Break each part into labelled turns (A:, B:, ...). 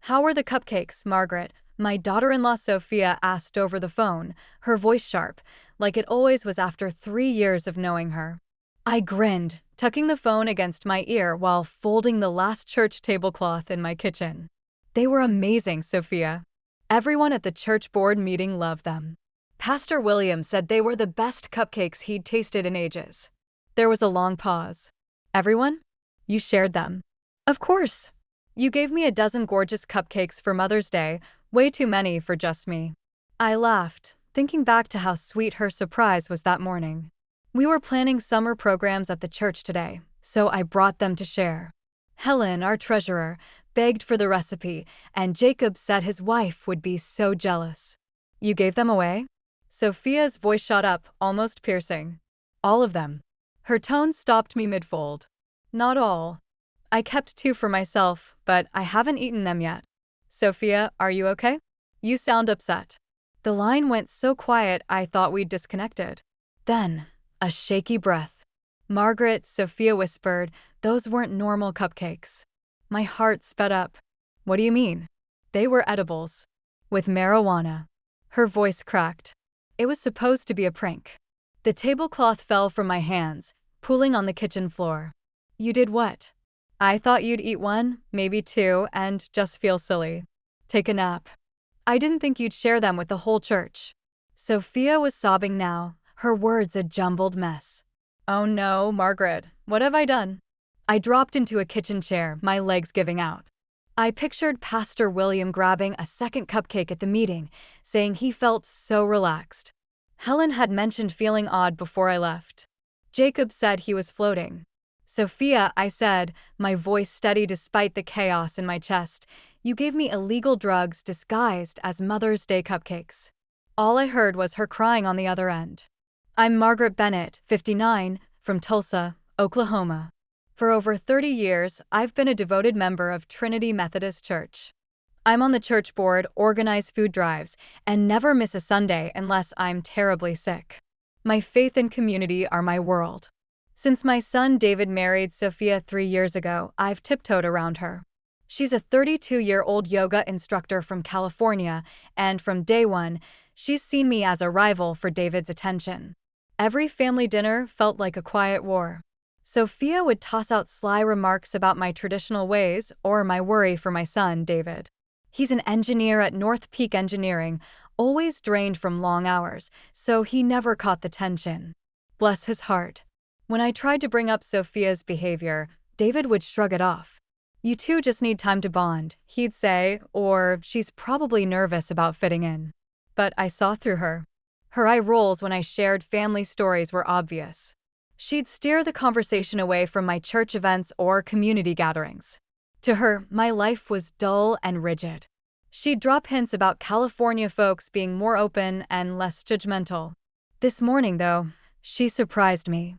A: How are the cupcakes, Margaret? My daughter-in-law Sophia asked over the phone, her voice sharp, like it always was after 3 years of knowing her. I grinned, tucking the phone against my ear while folding the last church tablecloth in my kitchen. They were amazing, Sophia. Everyone at the church board meeting loved them. Pastor William said they were the best cupcakes he'd tasted in ages. There was a long pause. Everyone? You shared them. Of course. You gave me a dozen gorgeous cupcakes for Mother's Day, way too many for just me. I laughed, thinking back to how sweet her surprise was that morning. We were planning summer programs at the church today, so I brought them to share. Helen, our treasurer, begged for the recipe, and Jacob said his wife would be so jealous. You gave them away? Sophia's voice shot up, almost piercing. All of them. Her tone stopped me mid-fold. Not all. I kept 2 for myself, but I haven't eaten them yet. Sophia, are you okay? You sound upset. The line went so quiet I thought we'd disconnected. Then, a shaky breath. Margaret, Sophia whispered, those weren't normal cupcakes. My heart sped up. What do you mean? They were edibles. With marijuana. Her voice cracked. It was supposed to be a prank. The tablecloth fell from my hands, pooling on the kitchen floor. You did what? I thought you'd eat 1, maybe 2, and just feel silly. Take a nap. I didn't think you'd share them with the whole church. Sophia was sobbing now, her words a jumbled mess. Oh no, Margaret, what have I done? I dropped into a kitchen chair, my legs giving out. I pictured Pastor William grabbing a second cupcake at the meeting, saying he felt so relaxed. Helen had mentioned feeling odd before I left. Jacob said he was floating. Sophia, I said, my voice steady despite the chaos in my chest, you gave me illegal drugs disguised as Mother's Day cupcakes. All I heard was her crying on the other end. I'm Margaret Bennett, 59, from Tulsa, Oklahoma. For over 30 years, I've been a devoted member of Trinity Methodist Church. I'm on the church board, organize food drives, and never miss a Sunday unless I'm terribly sick. My faith and community are my world. Since my son David married Sophia 3 years ago, I've tiptoed around her. She's a 32-year-old yoga instructor from California, and from day one, she's seen me as a rival for David's attention. Every family dinner felt like a quiet war. Sophia would toss out sly remarks about my traditional ways or my worry for my son, David. He's an engineer at North Peak Engineering, always drained from long hours, so he never caught the tension. Bless his heart. When I tried to bring up Sophia's behavior, David would shrug it off. You two just need time to bond, he'd say, or she's probably nervous about fitting in. But I saw through her. Her eye rolls when I shared family stories were obvious. She'd steer the conversation away from my church events or community gatherings. To her, my life was dull and rigid. She'd drop hints about California folks being more open and less judgmental. This morning, though, she surprised me.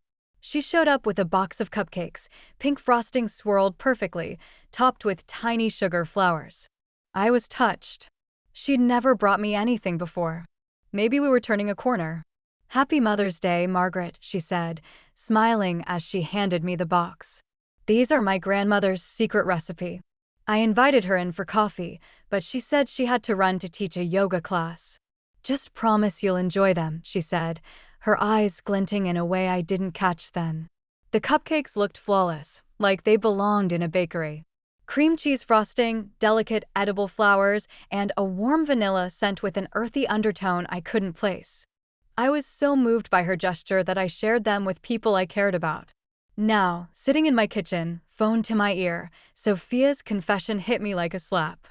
A: She showed up with a box of cupcakes, pink frosting swirled perfectly, topped with tiny sugar flowers. I was touched. She'd never brought me anything before. Maybe we were turning a corner. Happy Mother's Day, Margaret, she said, smiling as she handed me the box. These are my grandmother's secret recipe. I invited her in for coffee, but she said she had to run to teach a yoga class. Just promise you'll enjoy them, she said, her eyes glinting in a way I didn't catch then. The cupcakes looked flawless, like they belonged in a bakery. Cream cheese frosting, delicate edible flowers, and a warm vanilla scent with an earthy undertone I couldn't place. I was so moved by her gesture that I shared them with people I cared about. Now, sitting in my kitchen, phone to my ear, Sophia's confession hit me like a slap.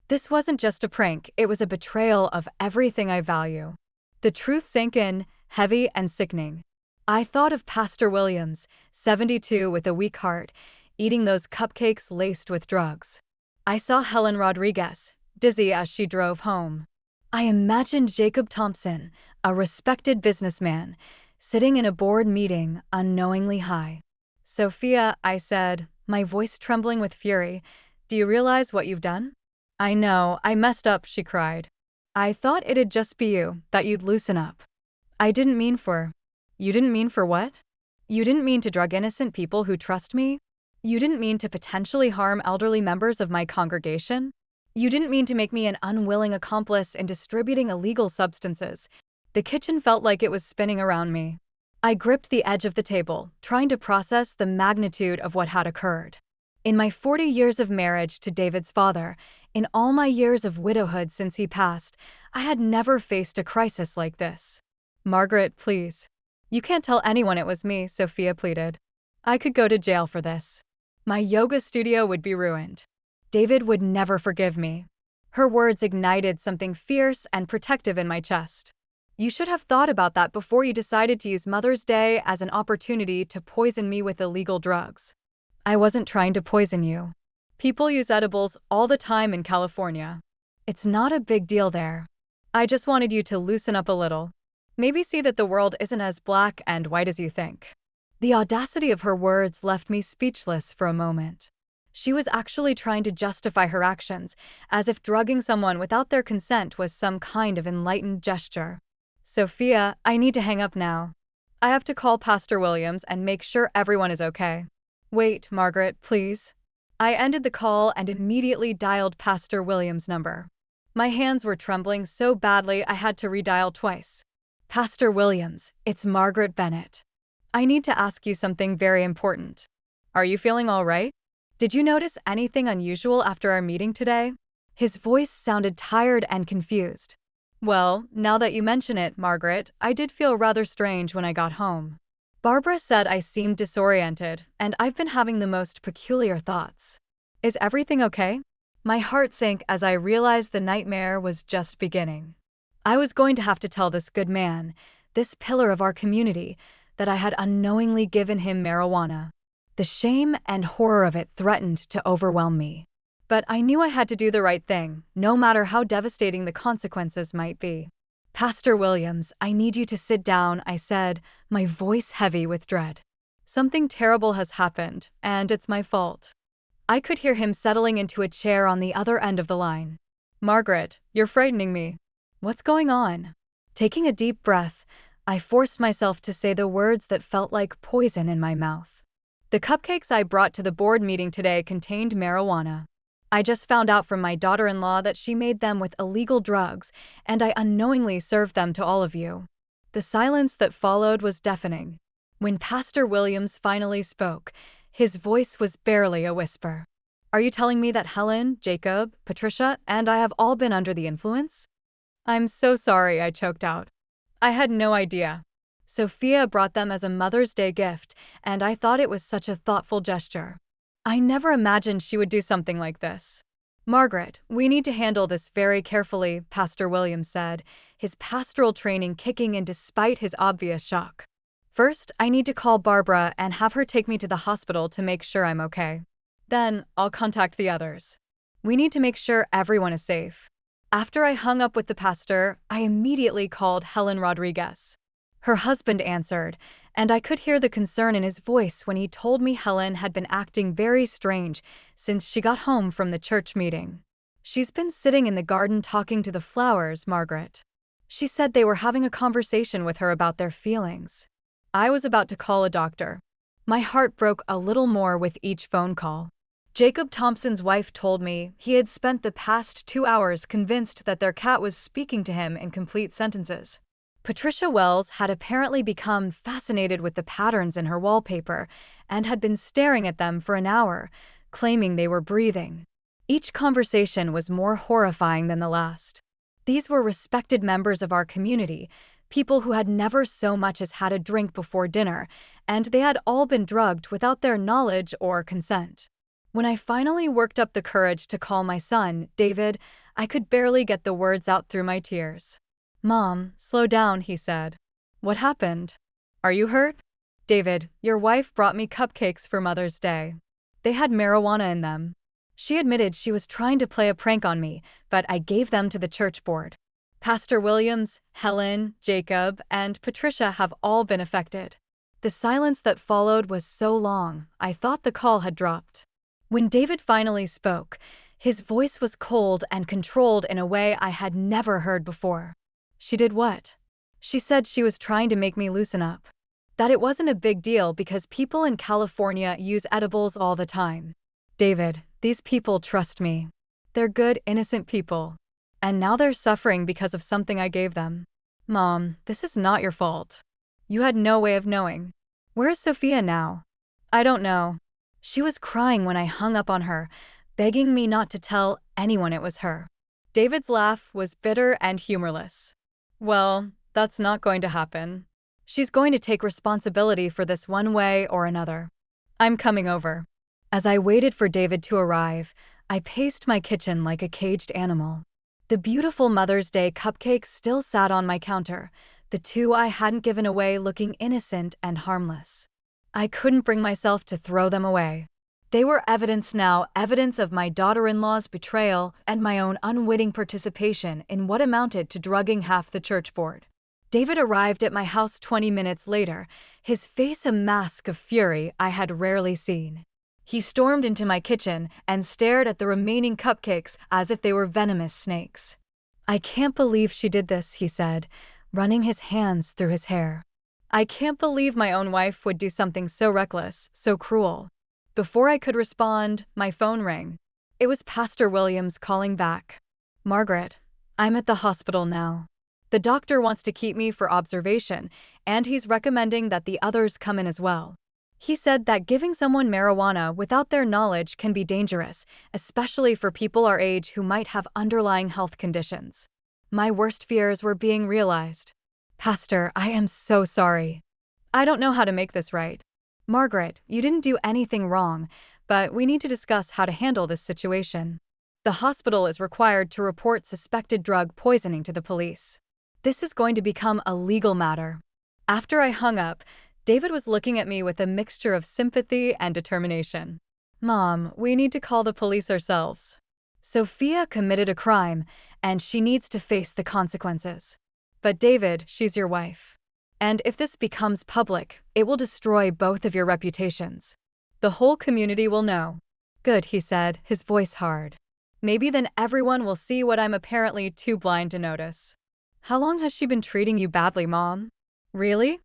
A: This wasn't just a prank, it was a betrayal of everything I value. The truth sank in, heavy and sickening. I thought of Pastor Williams, 72 with a weak heart, eating those cupcakes laced with drugs. I saw Helen Rodriguez, dizzy as she drove home. I imagined Jacob Thompson, a respected businessman, sitting in a board meeting, unknowingly high. Sophia, I said, my voice trembling with fury, do you realize what you've done? I know, I messed up, she cried. I thought it'd just be you, that you'd loosen up. I didn't mean for. You didn't mean for what? You didn't mean to drug innocent people who trust me? You didn't mean to potentially harm elderly members of my congregation? You didn't mean to make me an unwilling accomplice in distributing illegal substances. The kitchen felt like it was spinning around me. I gripped the edge of the table, trying to process the magnitude of what had occurred. In my 40 years of marriage to David's father, in all my years of widowhood since he passed, I had never faced a crisis like this. Margaret, please. You can't tell anyone it was me, Sophia pleaded. I could go to jail for this. My yoga studio would be ruined. David would never forgive me. Her words ignited something fierce and protective in my chest. You should have thought about that before you decided to use Mother's Day as an opportunity to poison me with illegal drugs. I wasn't trying to poison you. People use edibles all the time in California. It's not a big deal there. I just wanted you to loosen up a little. Maybe see that the world isn't as black and white as you think. The audacity of her words left me speechless for a moment. She was actually trying to justify her actions, as if drugging someone without their consent was some kind of enlightened gesture. Sophia, I need to hang up now. I have to call Pastor Williams and make sure everyone is okay. Wait, Margaret, please. I ended the call and immediately dialed Pastor Williams' number. My hands were trembling so badly I had to redial twice. Pastor Williams, it's Margaret Bennett. I need to ask you something very important. Are you feeling all right? Did you notice anything unusual after our meeting today? His voice sounded tired and confused. Well, now that you mention it, Margaret, I did feel rather strange when I got home. Barbara said I seemed disoriented, and I've been having the most peculiar thoughts. Is everything okay? My heart sank as I realized the nightmare was just beginning. I was going to have to tell this good man, this pillar of our community, that I had unknowingly given him marijuana. The shame and horror of it threatened to overwhelm me. But I knew I had to do the right thing, no matter how devastating the consequences might be. Pastor Williams, I need you to sit down, I said, my voice heavy with dread. Something terrible has happened, and it's my fault. I could hear him settling into a chair on the other end of the line. Margaret, you're frightening me. What's going on? Taking a deep breath, I forced myself to say the words that felt like poison in my mouth. The cupcakes I brought to the board meeting today contained marijuana. I just found out from my daughter-in-law that she made them with illegal drugs, and I unknowingly served them to all of you. The silence that followed was deafening. When Pastor Williams finally spoke, his voice was barely a whisper. Are you telling me that Helen, Jacob, Patricia, and I have all been under the influence? I'm so sorry, I choked out. I had no idea. Sophia brought them as a Mother's Day gift, and I thought it was such a thoughtful gesture. I never imagined she would do something like this. Margaret, we need to handle this very carefully, Pastor Williams said, his pastoral training kicking in despite his obvious shock. First, I need to call Barbara and have her take me to the hospital to make sure I'm okay. Then, I'll contact the others. We need to make sure everyone is safe. After I hung up with the pastor, I immediately called Helen Rodriguez. Her husband answered, and I could hear the concern in his voice when he told me Helen had been acting very strange since she got home from the church meeting. She's been sitting in the garden talking to the flowers, Margaret. She said they were having a conversation with her about their feelings. I was about to call a doctor. My heart broke a little more with each phone call. Jacob Thompson's wife told me he had spent the past 2 hours convinced that their cat was speaking to him in complete sentences. Patricia Wells had apparently become fascinated with the patterns in her wallpaper and had been staring at them for an hour, claiming they were breathing. Each conversation was more horrifying than the last. These were respected members of our community, people who had never so much as had a drink before dinner, and they had all been drugged without their knowledge or consent. When I finally worked up the courage to call my son, David, I could barely get the words out through my tears. Mom, slow down, he said. What happened? Are you hurt? David, your wife brought me cupcakes for Mother's Day. They had marijuana in them. She admitted she was trying to play a prank on me, but I gave them to the church board. Pastor Williams, Helen, Jacob, and Patricia have all been affected. The silence that followed was so long, I thought the call had dropped. When David finally spoke, his voice was cold and controlled in a way I had never heard before. She did what? She said she was trying to make me loosen up. That it wasn't a big deal because people in California use edibles all the time. David, these people trust me. They're good, innocent people. And now they're suffering because of something I gave them. Mom, this is not your fault. You had no way of knowing. Where is Sophia now? I don't know. She was crying when I hung up on her, begging me not to tell anyone it was her. David's laugh was bitter and humorless. Well, that's not going to happen. She's going to take responsibility for this one way or another. I'm coming over. As I waited for David to arrive, I paced my kitchen like a caged animal. The beautiful Mother's Day cupcakes still sat on my counter, the two I hadn't given away looking innocent and harmless. I couldn't bring myself to throw them away. They were evidence now, evidence of my daughter-in-law's betrayal and my own unwitting participation in what amounted to drugging half the church board. David arrived at my house 20 minutes later, his face a mask of fury I had rarely seen. He stormed into my kitchen and stared at the remaining cupcakes as if they were venomous snakes. I can't believe she did this, he said, running his hands through his hair. I can't believe my own wife would do something so reckless, so cruel. Before I could respond, my phone rang. It was Pastor Williams calling back. Margaret, I'm at the hospital now. The doctor wants to keep me for observation, and he's recommending that the others come in as well. He said that giving someone marijuana without their knowledge can be dangerous, especially for people our age who might have underlying health conditions. My worst fears were being realized. Pastor, I am so sorry. I don't know how to make this right. Margaret, you didn't do anything wrong, but we need to discuss how to handle this situation. The hospital is required to report suspected drug poisoning to the police. This is going to become a legal matter. After I hung up, David was looking at me with a mixture of sympathy and determination. Mom, we need to call the police ourselves. Sophia committed a crime, and she needs to face the consequences. But David, she's your wife. And if this becomes public, it will destroy both of your reputations. The whole community will know. Good, he said, his voice hard. Maybe then everyone will see what I'm apparently too blind to notice. How long has she been treating you badly, Mom? Really?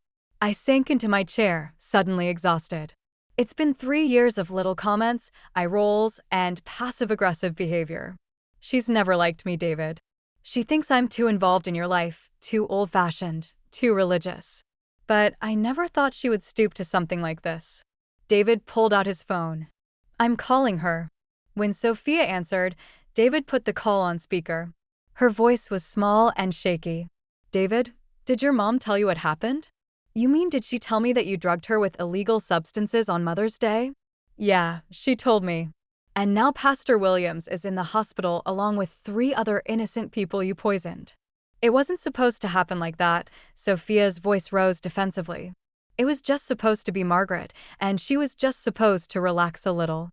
A: I sank into my chair, suddenly exhausted. It's been 3 years of little comments, eye rolls, and passive-aggressive behavior. She's never liked me, David. She thinks I'm too involved in your life, too old-fashioned, too religious. But I never thought she would stoop to something like this. David pulled out his phone. I'm calling her. When Sophia answered, David put the call on speaker. Her voice was small and shaky. David, did your mom tell you what happened? You mean did she tell me that you drugged her with illegal substances on Mother's Day? Yeah, she told me. And now Pastor Williams is in the hospital along with 3 other innocent people you poisoned. It wasn't supposed to happen like that, Sophia's voice rose defensively. It was just supposed to be Margaret, and she was just supposed to relax a little.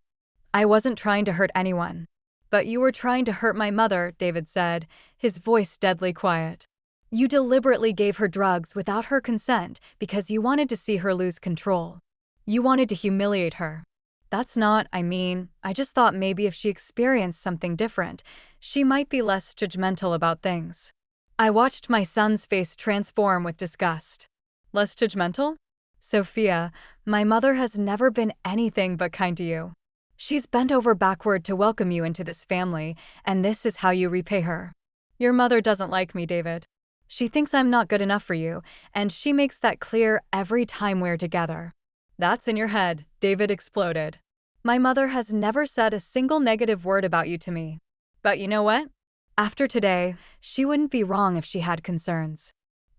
A: I wasn't trying to hurt anyone. But you were trying to hurt my mother, David said, his voice deadly quiet. You deliberately gave her drugs without her consent because you wanted to see her lose control. You wanted to humiliate her. That's not, I just thought maybe if she experienced something different, she might be less judgmental about things. I watched my son's face transform with disgust. Less judgmental? Sophia, my mother has never been anything but kind to you. She's bent over backward to welcome you into this family, and this is how you repay her. Your mother doesn't like me, David. She thinks I'm not good enough for you, and she makes that clear every time we're together. That's in your head, David exploded. My mother has never said a single negative word about you to me. But you know what? After today, she wouldn't be wrong if she had concerns.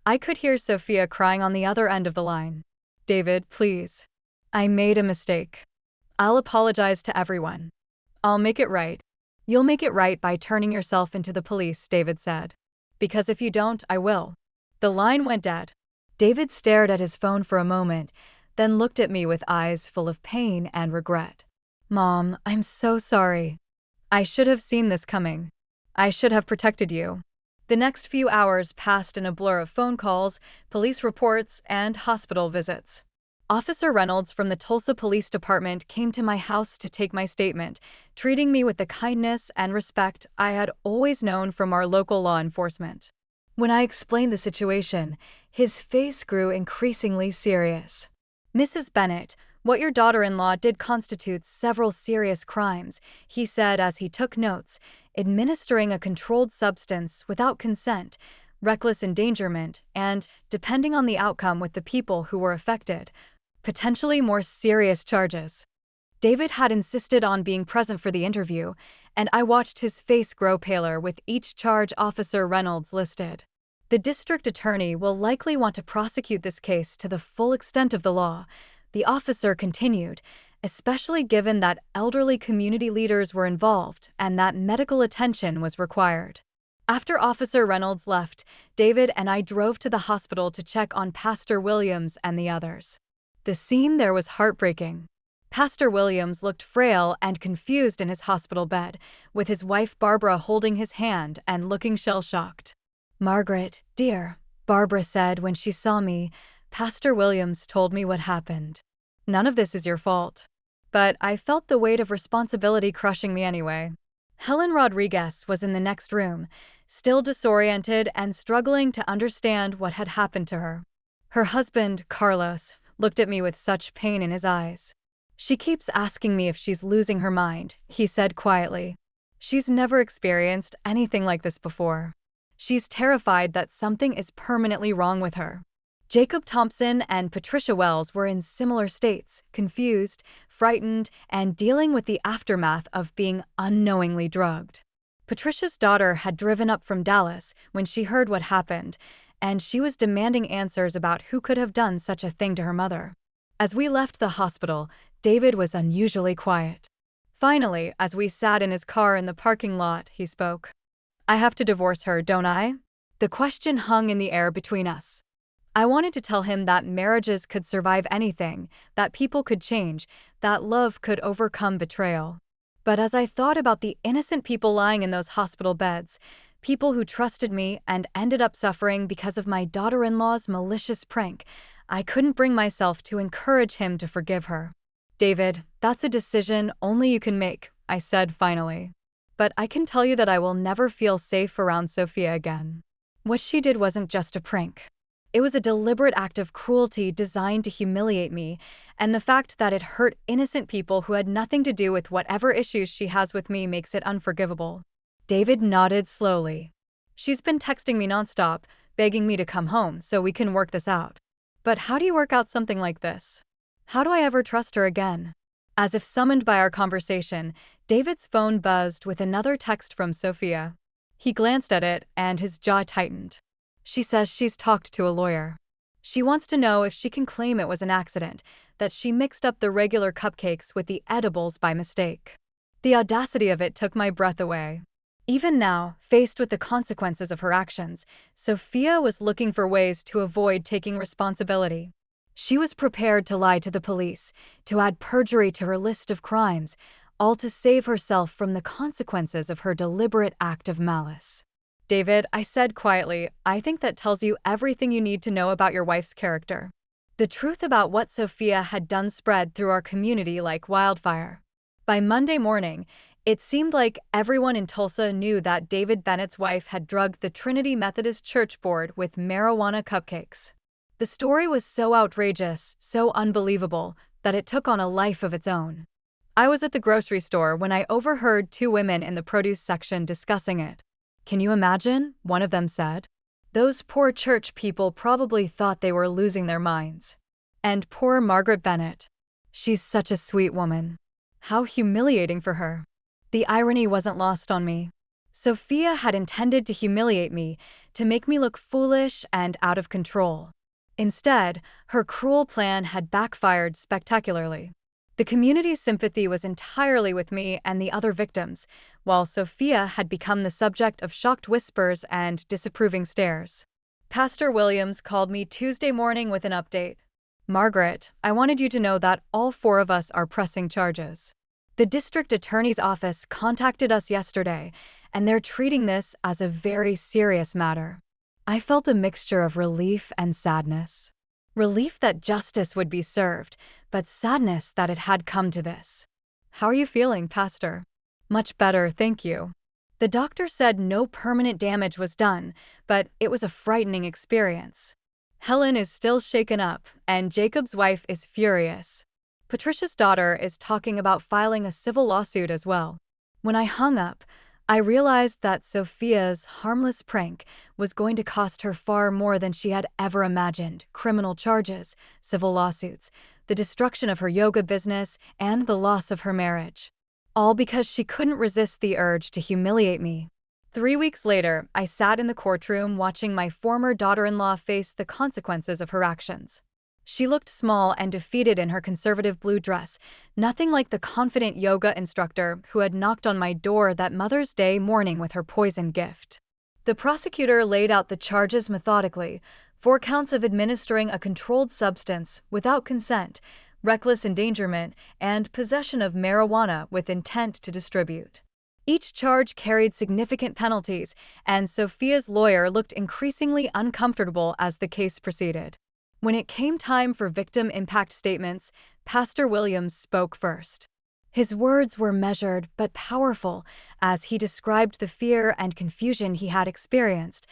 A: I could hear Sophia crying on the other end of the line. David, please. I made a mistake. I'll apologize to everyone. I'll make it right. You'll make it right by turning yourself into the police, David said. Because if you don't, I will. The line went dead. David stared at his phone for a moment, then looked at me with eyes full of pain and regret. Mom, I'm so sorry. I should have seen this coming. I should have protected you. The next few hours passed in a blur of phone calls, police reports, and hospital visits. Officer Reynolds from the Tulsa Police Department came to my house to take my statement, treating me with the kindness and respect I had always known from our local law enforcement. When I explained the situation, his face grew increasingly serious. Mrs. Bennett, what your daughter-in-law did constitutes several serious crimes, he said as he took notes, administering a controlled substance without consent, reckless endangerment, and, depending on the outcome with the people who were affected, potentially more serious charges. David had insisted on being present for the interview, and I watched his face grow paler with each charge Officer Reynolds listed. The district attorney will likely want to prosecute this case to the full extent of the law, the officer continued, especially given that elderly community leaders were involved and that medical attention was required. After Officer Reynolds left, David and I drove to the hospital to check on Pastor Williams and the others. The scene there was heartbreaking. Pastor Williams looked frail and confused in his hospital bed, with his wife Barbara holding his hand and looking shell-shocked. "Margaret, dear," Barbara said when she saw me, "Pastor Williams told me what happened. None of this is your fault." But I felt the weight of responsibility crushing me anyway. Helen Rodriguez was in the next room, still disoriented and struggling to understand what had happened to her. Her husband, Carlos, looked at me with such pain in his eyes. "She keeps asking me if she's losing her mind," he said quietly. "She's never experienced anything like this before. She's terrified that something is permanently wrong with her." Jacob Thompson and Patricia Wells were in similar states, confused, frightened, and dealing with the aftermath of being unknowingly drugged. Patricia's daughter had driven up from Dallas when she heard what happened, and she was demanding answers about who could have done such a thing to her mother. As we left the hospital, David was unusually quiet. Finally, as we sat in his car in the parking lot, he spoke. "I have to divorce her, don't I?" The question hung in the air between us. I wanted to tell him that marriages could survive anything, that people could change, that love could overcome betrayal. But as I thought about the innocent people lying in those hospital beds, people who trusted me and ended up suffering because of my daughter-in-law's malicious prank, I couldn't bring myself to encourage him to forgive her. "David, that's a decision only you can make," I said finally. "But I can tell you that I will never feel safe around Sophia again. What she did wasn't just a prank. It was a deliberate act of cruelty designed to humiliate me, and the fact that it hurt innocent people who had nothing to do with whatever issues she has with me makes it unforgivable." David nodded slowly. "She's been texting me nonstop, begging me to come home so we can work this out. But how do you work out something like this? How do I ever trust her again?" As if summoned by our conversation, David's phone buzzed with another text from Sophia. He glanced at it, and his jaw tightened. "She says she's talked to a lawyer. She wants to know if she can claim it was an accident, that she mixed up the regular cupcakes with the edibles by mistake." The audacity of it took my breath away. Even now, faced with the consequences of her actions, Sophia was looking for ways to avoid taking responsibility. She was prepared to lie to the police, to add perjury to her list of crimes, all to save herself from the consequences of her deliberate act of malice. "David," I said quietly, "I think that tells you everything you need to know about your wife's character." The truth about what Sophia had done spread through our community like wildfire. By Monday morning, it seemed like everyone in Tulsa knew that David Bennett's wife had drugged the Trinity Methodist Church board with marijuana cupcakes. The story was so outrageous, so unbelievable, that it took on a life of its own. I was at the grocery store when I overheard two women in the produce section discussing it. "Can you imagine?" one of them said. "Those poor church people probably thought they were losing their minds. And poor Margaret Bennett. She's such a sweet woman. How humiliating for her." The irony wasn't lost on me. Sophia had intended to humiliate me, to make me look foolish and out of control. Instead, her cruel plan had backfired spectacularly. The community's sympathy was entirely with me and the other victims, while Sophia had become the subject of shocked whispers and disapproving stares. Pastor Williams called me Tuesday morning with an update. "Margaret, I wanted you to know that all 4 of us are pressing charges. The district attorney's office contacted us yesterday, and they're treating this as a very serious matter." I felt a mixture of relief and sadness. Relief that justice would be served, but sadness that it had come to this. "How are you feeling, Pastor?" "Much better, thank you. The doctor said no permanent damage was done, but it was a frightening experience. Helen is still shaken up, and Jacob's wife is furious. Patricia's daughter is talking about filing a civil lawsuit as well." When I hung up, I realized that Sophia's harmless prank was going to cost her far more than she had ever imagined: criminal charges, civil lawsuits, the destruction of her yoga business, and the loss of her marriage. All because she couldn't resist the urge to humiliate me. 3 weeks later, I sat in the courtroom watching my former daughter-in-law face the consequences of her actions. She looked small and defeated in her conservative blue dress, nothing like the confident yoga instructor who had knocked on my door that Mother's Day morning with her poison gift. The prosecutor laid out the charges methodically: 4 counts of administering a controlled substance without consent, reckless endangerment, and possession of marijuana with intent to distribute. Each charge carried significant penalties, and Sophia's lawyer looked increasingly uncomfortable as the case proceeded. When it came time for victim impact statements, Pastor Williams spoke first. His words were measured but powerful as he described the fear and confusion he had experienced,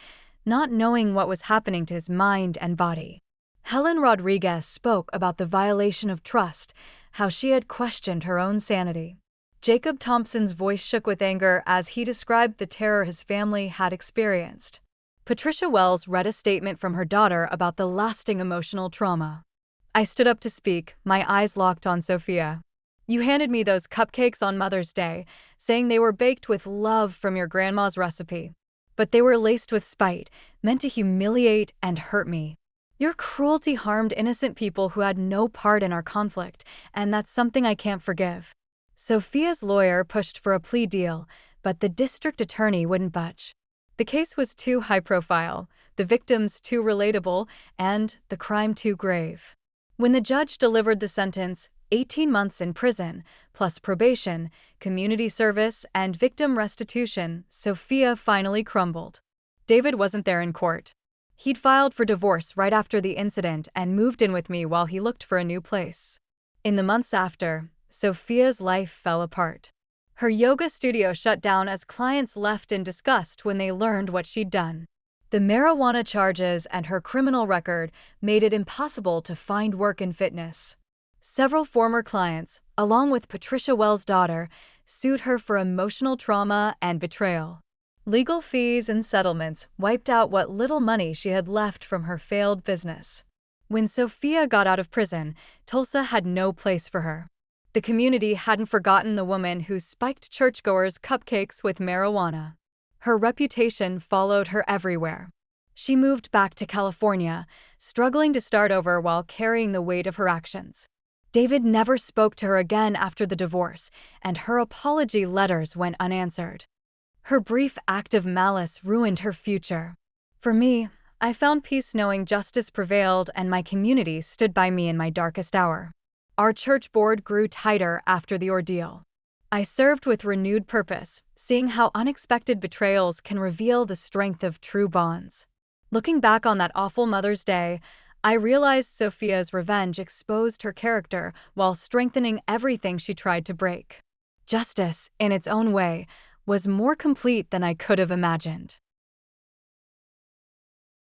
A: not knowing what was happening to his mind and body. Helen Rodriguez spoke about the violation of trust, how she had questioned her own sanity. Jacob Thompson's voice shook with anger as he described the terror his family had experienced. Patricia Wells read a statement from her daughter about the lasting emotional trauma. I stood up to speak, my eyes locked on Sophia. "You handed me those cupcakes on Mother's Day, saying they were baked with love from your grandma's recipe. But they were laced with spite, meant to humiliate and hurt me. Your cruelty harmed innocent people who had no part in our conflict, and that's something I can't forgive." Sophia's lawyer pushed for a plea deal, but the district attorney wouldn't budge. The case was too high-profile, the victims too relatable, and the crime too grave. When the judge delivered the sentence, 18 months in prison, plus probation, community service, and victim restitution, Sophia finally crumbled. David wasn't there in court. He'd filed for divorce right after the incident and moved in with me while he looked for a new place. In the months after, Sophia's life fell apart. Her yoga studio shut down as clients left in disgust when they learned what she'd done. The marijuana charges and her criminal record made it impossible to find work in fitness. Several former clients, along with Patricia Wells' daughter, sued her for emotional trauma and betrayal. Legal fees and settlements wiped out what little money she had left from her failed business. When Sophia got out of prison, Tulsa had no place for her. The community hadn't forgotten the woman who spiked churchgoers' cupcakes with marijuana. Her reputation followed her everywhere. She moved back to California, struggling to start over while carrying the weight of her actions. David never spoke to her again after the divorce, and her apology letters went unanswered. Her brief act of malice ruined her future. For me, I found peace knowing justice prevailed and my community stood by me in my darkest hour. Our church board grew tighter after the ordeal. I served with renewed purpose, seeing how unexpected betrayals can reveal the strength of true bonds. Looking back on that awful Mother's Day, I realized Sophia's revenge exposed her character while strengthening everything she tried to break. Justice, in its own way, was more complete than I could have imagined.